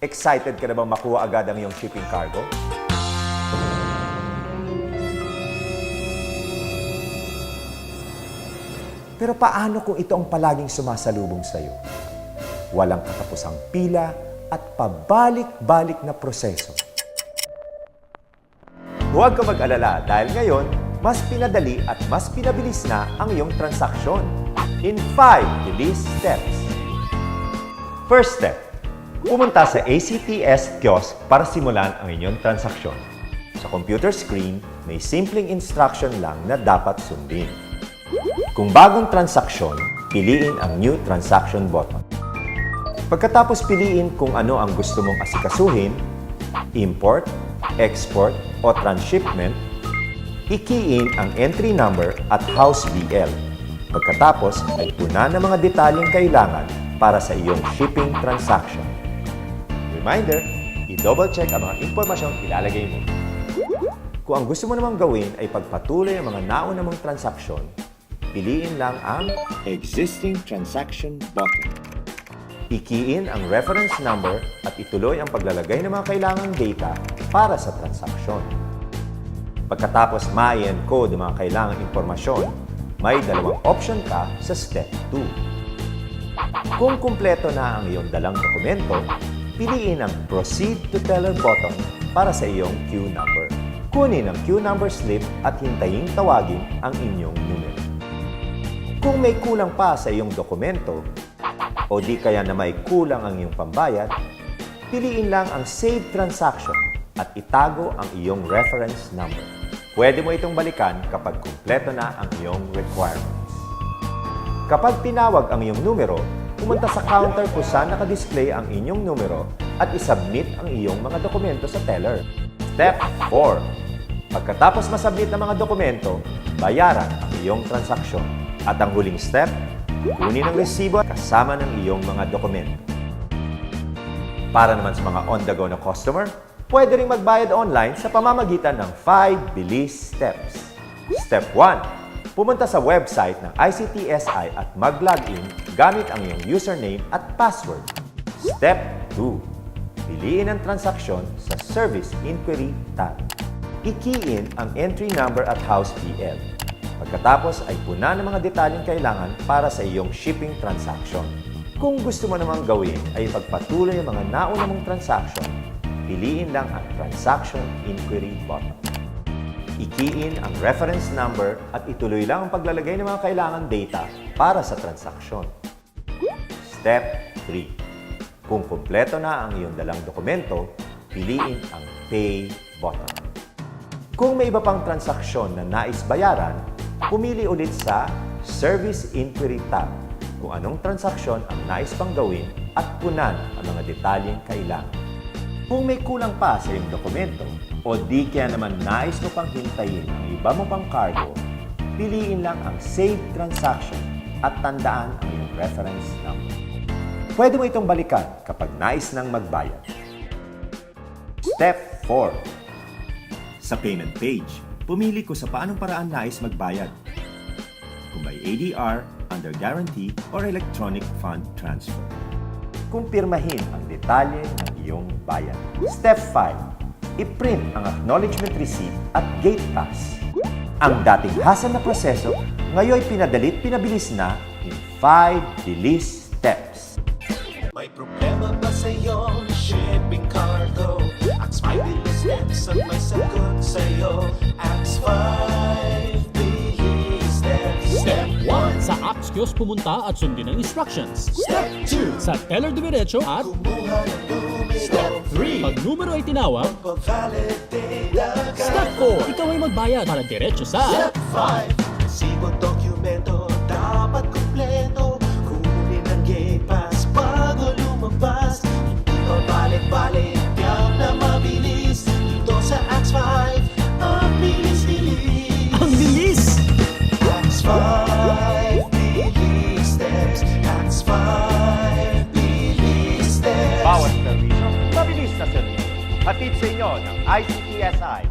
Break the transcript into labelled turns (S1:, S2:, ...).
S1: Excited ka na bang makuha agad ang iyong shipping cargo? Pero paano kung ito ang palaging sumasalubong sa iyo? Walang katapusang pila at pabalik-balik na proseso. Huwag ka mag-alala dahil ngayon, mas pinadali at mas pinabilis na ang iyong transaksyon in 5 bilis steps. First step, pumunta sa ACTS kiosk para simulan ang inyong transaksyon. Sa computer screen, may simpleng instruction lang na dapat sundin. Kung bagong transaksyon, piliin ang New Transaction button. Pagkatapos piliin kung ano ang gusto mong asikasuhin, import, export, o transshipment, i-key in ang entry number at house BL. Pagkatapos ay puna ng mga detalyeng kailangan para sa iyong shipping transaction. Reminder, i-double check ang mga impormasyong ilalagay mo. Kung ang gusto mo namang gawin ay pagpatuloy ang mga nauna mong transaksyon, piliin lang ang Existing Transaction button. I-key in ang reference number at ituloy ang paglalagay ng mga kailangang data para sa transaksyon. Pagkatapos ma-encode ang mga kailangang impormasyon, may dalawang option ka sa Step 2. Kung kumpleto na ang iyong dalang dokumento, piliin ang Proceed to Teller button para sa iyong queue number. Kunin ang queue number slip at hintayin tawagin ang inyong numero. Kung may kulang pa sa iyong dokumento, o di kaya na may kulang ang iyong pambayad, piliin lang ang Save Transaction at itago ang iyong reference number. Pwede mo itong balikan kapag kumpleto na ang iyong requirements. Kapag tinawag ang iyong numero, pumunta sa counter kung saan nakadisplay ang inyong numero at isubmit ang iyong mga dokumento sa teller. Step 4. Pagkatapos masubmit ang mga dokumento, bayaran ang iyong transaksyon. At ang huling step, kunin ang resibo kasama ng iyong mga dokumento. Para naman sa mga on-the-go na customer, pwede ring magbayad online sa pamamagitan ng 5 bilis steps. Step 1. Pumunta sa website ng ICTSI at mag-login gamit ang iyong username at password. Step 2. Piliin ang transaksyon sa Service Inquiry tab. I-key in ang entry number at house BL. Pagkatapos ay puna ng mga detalyeng kailangan para sa iyong shipping transaction. Kung gusto mo namang gawin ay pagpatuloy ang mga nauna mong transaction, piliin lang ang Transaction Inquiry button. I-key in ang reference number at ituloy lang ang paglalagay ng mga kailangan data para sa transaksyon. Step 3. Kung kumpleto na ang iyong dalang dokumento, piliin ang Pay button. Kung may iba pang transaksyon na nais bayaran, pumili ulit sa Service Inquiry tab kung anong transaksyon ang nais pang gawin at punan ang mga detalyeng kailangan. Kung may kulang pa sa iyong dokumento o di kaya naman nais mo pang hintayin ang iba mo pang cargo, piliin lang ang Save Transaction at tandaan ang iyong reference number. Pwede mo itong balikan kapag nais nang magbayad. Step 4. Sa payment page, pumili ko sa paanong paraan nais magbayad. Kung may ADR, under guarantee, or electronic fund transfer. Kumpirmahin ang detalye ng iyong bayad. Step 5. I-print ang acknowledgement receipt at gate pass. Ang dating hassle na proseso, ngayon pinadalit pinabilis na in 5 bilis steps.
S2: May problema ba sa iyong shipping cargo? Ask 5 bilis steps at may sagot sa'yo. Ask 5 bilis steps.
S3: Step 1. Sa apps kiosk pumunta at sundin ang instructions.
S2: Step 2.
S3: Sa teller dumiretso at
S2: Kumuha ng numero.
S3: Step 3. Pag numero ay tinawag.
S2: Pavalidate agad.
S3: Step 4. Ikaw ay magbayad para diretso sa
S2: Step 5. Resibo dokumento dapat kumpleto. Kunin ang gate pass bago lumabas. Hindi pabalik-balik, tiyak na mabilis. Dito sa Axe 5, ang bilis-bilis.
S3: ang bilis!
S2: Axe 5 bilis steps. Axe 5 bilis steps.
S1: Bawat serbisyo, mabilis na serbisyo. Hatid sa inyo ng ICTSI.